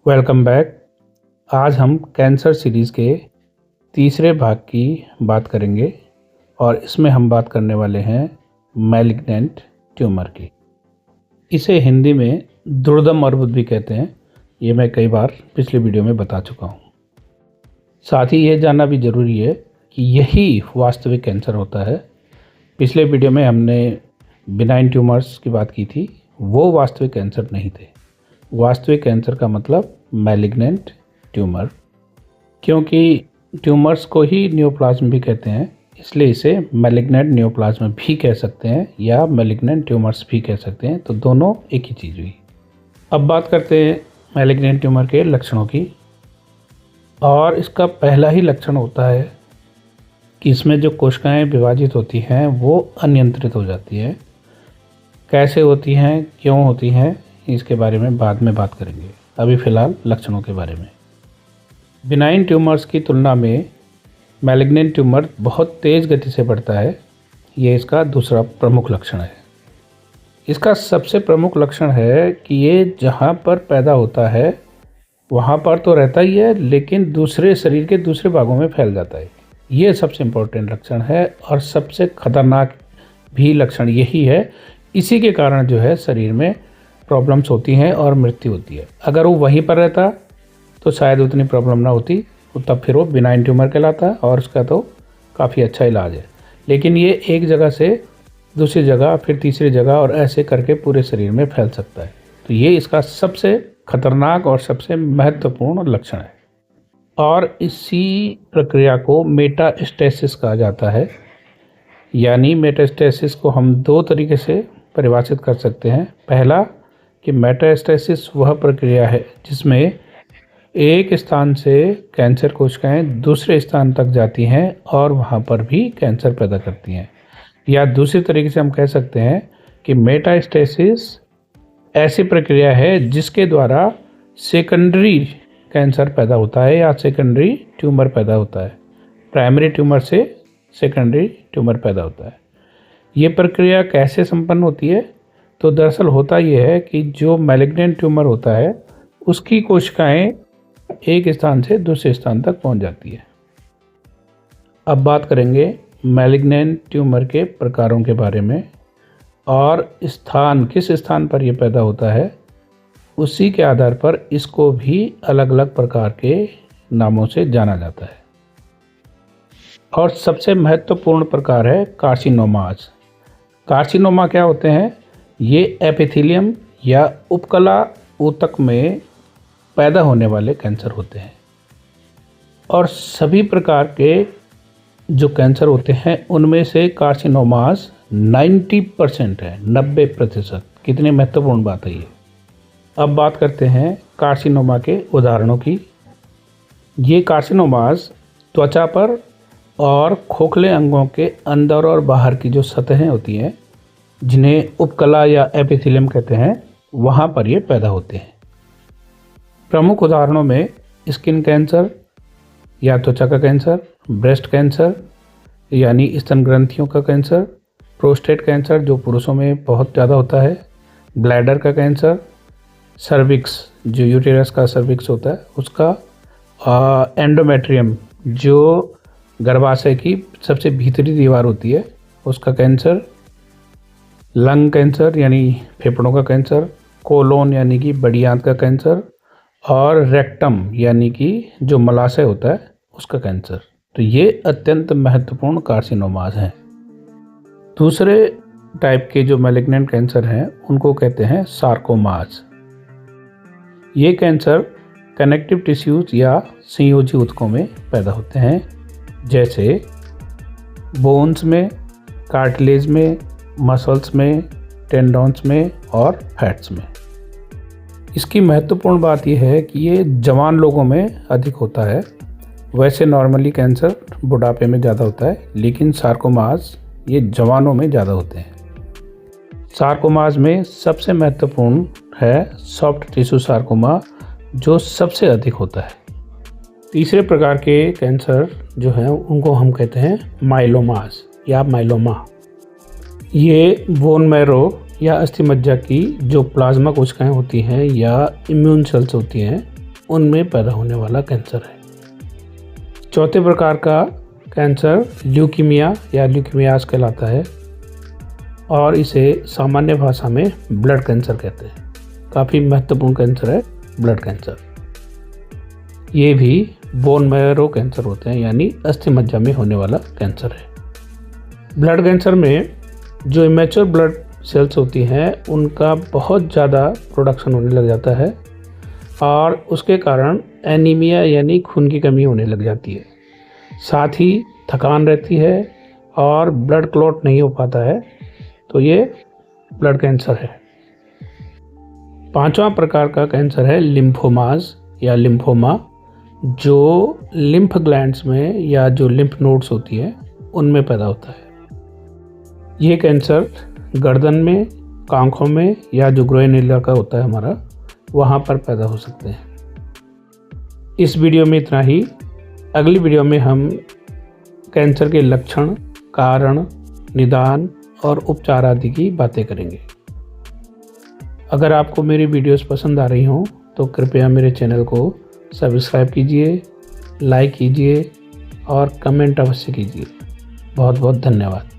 Welcome back. आज हम cancer series के तीसरे भाग की बात करेंगे और इसमें हम बात करने वाले हैं मैलिग्नेंट ट्यूमर की। इसे हिंदी में दुर्दम अर्बुद भी कहते हैं। ये मैं कई बार पिछले वीडियो में बता चुका हूँ। साथ ही ये जानना भी ज़रूरी है कि यही वास्तविक कैंसर होता है। पिछले वीडियो में हमने बिनाइन ट्यूमर्स की बात की थी, वो वास्तविक कैंसर नहीं थे। वास्तविक कैंसर का मतलब मैलिग्नेंट ट्यूमर, क्योंकि ट्यूमर्स को ही नियोप्लाज्म भी कहते हैं, इसलिए इसे मैलिग्नेंट नियोप्लाज्म भी कह सकते हैं या मैलिग्नेंट ट्यूमर्स भी कह सकते हैं। तो दोनों एक ही चीज़ हुई। अब बात करते हैं मैलिग्नेंट ट्यूमर के लक्षणों की। और इसका पहला ही लक्षण होता है कि इसमें जो कोशिकाएं विभाजित होती हैं वो अनियंत्रित हो जाती है। कैसे होती हैं, क्यों होती हैं, इसके बारे में बाद में बात करेंगे। अभी फ़िलहाल लक्षणों के बारे में। बिनाइन ट्यूमर्स की तुलना में मैलिग्नेंट ट्यूमर बहुत तेज़ गति से बढ़ता है। ये इसका दूसरा प्रमुख लक्षण है। इसका सबसे प्रमुख लक्षण है कि ये जहाँ पर पैदा होता है वहाँ पर तो रहता ही है, लेकिन दूसरे शरीर के दूसरे भागों में फैल जाता है। ये सबसे इम्पोर्टेंट लक्षण है और सबसे खतरनाक भी लक्षण यही है। इसी के कारण जो है शरीर में प्रॉब्लम्स होती हैं और मृत्यु होती है। अगर वो वहीं पर रहता तो शायद उतनी प्रॉब्लम ना होती, तो तब फिर वो बिनाइन ट्यूमर कहलाता और उसका तो काफ़ी अच्छा इलाज है। लेकिन ये एक जगह से दूसरी जगह, फिर तीसरी जगह और ऐसे करके पूरे शरीर में फैल सकता है। तो ये इसका सबसे खतरनाक और सबसे महत्वपूर्ण लक्षण है। और इसी प्रक्रिया को मेटास्टेसिस कहा जाता है। यानी मेटास्टेसिस को हम दो तरीके से परिभाषित कर सकते हैं। पहला कि मेटास्टेसिस वह प्रक्रिया है जिसमें एक स्थान से कैंसर कोशिकाएं दूसरे स्थान तक जाती हैं और वहां पर भी कैंसर पैदा करती हैं। या दूसरी तरीके से हम कह सकते हैं कि मेटास्टेसिस ऐसी प्रक्रिया है जिसके द्वारा सेकेंडरी कैंसर पैदा होता है या सेकेंडरी ट्यूमर पैदा होता है। प्राइमरी ट्यूमर से सेकेंडरी ट्यूमर पैदा होता है। ये प्रक्रिया कैसे संपन्न होती है? तो दरअसल होता यह है कि जो मैलिग्नेंट ट्यूमर होता है उसकी कोशिकाएं एक स्थान से दूसरे स्थान तक पहुंच जाती है। अब बात करेंगे मैलिग्नेंट ट्यूमर के प्रकारों के बारे में और स्थान, किस स्थान पर यह पैदा होता है उसी के आधार पर इसको भी अलग अलग प्रकार के नामों से जाना जाता है। और सबसे महत्वपूर्ण प्रकार है कार्सिनोमास। कार्सिनोमा क्या होते हैं? ये एपिथेलियम या उपकला ऊतक में पैदा होने वाले कैंसर होते हैं। और सभी प्रकार के जो कैंसर होते हैं उनमें से कार्सिनोमास 90% है, 90%। कितनी महत्वपूर्ण बात है ये। अब बात करते हैं कार्सिनोमा के उदाहरणों की। ये कार्सिनोमास त्वचा पर और खोखले अंगों के अंदर और बाहर की जो सतहें होती हैं जिन्हें उपकला या एपिथेलियम कहते हैं, वहाँ पर ये पैदा होते हैं। प्रमुख उदाहरणों में स्किन कैंसर या त्वचा का कैंसर, ब्रेस्ट कैंसर यानी स्तन ग्रंथियों का कैंसर, प्रोस्टेट कैंसर जो पुरुषों में बहुत ज़्यादा होता है, ब्लैडर का कैंसर, सर्विक्स जो यूटेरस का सर्विक्स होता है उसका, एंडोमेट्रियम जो गर्भाशय की सबसे भीतरी दीवार होती है उसका कैंसर, लंग कैंसर यानी फेफड़ों का कैंसर, कोलोन यानी कि बड़ी आंत का कैंसर और रेक्टम यानी कि जो मलाशय होता है उसका कैंसर। तो ये अत्यंत महत्वपूर्ण कार्सिनोमास हैं। दूसरे टाइप के जो मैलिग्नेंट कैंसर हैं उनको कहते हैं सार्कोमास। ये कैंसर कनेक्टिव टिश्यूज या संयोजी ऊतकों में पैदा होते हैं, जैसे बोन्स में, कार्टिलेज में, मसल्स में, टेंडन्स में और फैट्स में। इसकी महत्वपूर्ण बात यह है कि ये जवान लोगों में अधिक होता है। वैसे नॉर्मली कैंसर बुढ़ापे में ज़्यादा होता है, लेकिन सार्कोमास ये जवानों में ज़्यादा होते हैं। सार्कोमास में सबसे महत्वपूर्ण है सॉफ्ट टिश्यू सार्कोमा, जो सबसे अधिक होता है। तीसरे प्रकार के कैंसर जो हैं उनको हम कहते हैं माइलोमास या माइलोमा। ये बोन मैरो या अस्थि मज्जा की जो प्लाज्मा कोशिकाएं होती हैं या इम्यून सेल्स होती हैं उनमें पैदा होने वाला कैंसर है। चौथे प्रकार का कैंसर ल्यूकीमिया या ल्यूकीमियास कहलाता है और इसे सामान्य भाषा में ब्लड कैंसर कहते हैं। काफ़ी महत्वपूर्ण कैंसर है ब्लड कैंसर। ये भी बोन मैरो कैंसर होते हैं, यानी अस्थि मज्जा में होने वाला कैंसर है। ब्लड कैंसर में जो इमेच्योर ब्लड सेल्स होती हैं उनका बहुत ज़्यादा प्रोडक्शन होने लग जाता है और उसके कारण एनीमिया यानी खून की कमी होने लग जाती है। साथ ही थकान रहती है और ब्लड क्लॉट नहीं हो पाता है, तो ये ब्लड कैंसर है। पांचवा प्रकार का कैंसर है लिम्फोमास या लिम्फोमा, जो लिम्फ ग्लैंड्स में या जो लिम्फ नोड्स होती है उनमें पैदा होता है। ये कैंसर गर्दन में, आँखों में या जो ग्रोइन इलाका होता है हमारा, वहाँ पर पैदा हो सकते हैं। इस वीडियो में इतना ही। अगली वीडियो में हम कैंसर के लक्षण, कारण, निदान और उपचार आदि की बातें करेंगे। अगर आपको मेरी वीडियोस पसंद आ रही हों तो कृपया मेरे चैनल को सब्सक्राइब कीजिए, लाइक कीजिए और कमेंट अवश्य कीजिए। बहुत बहुत धन्यवाद।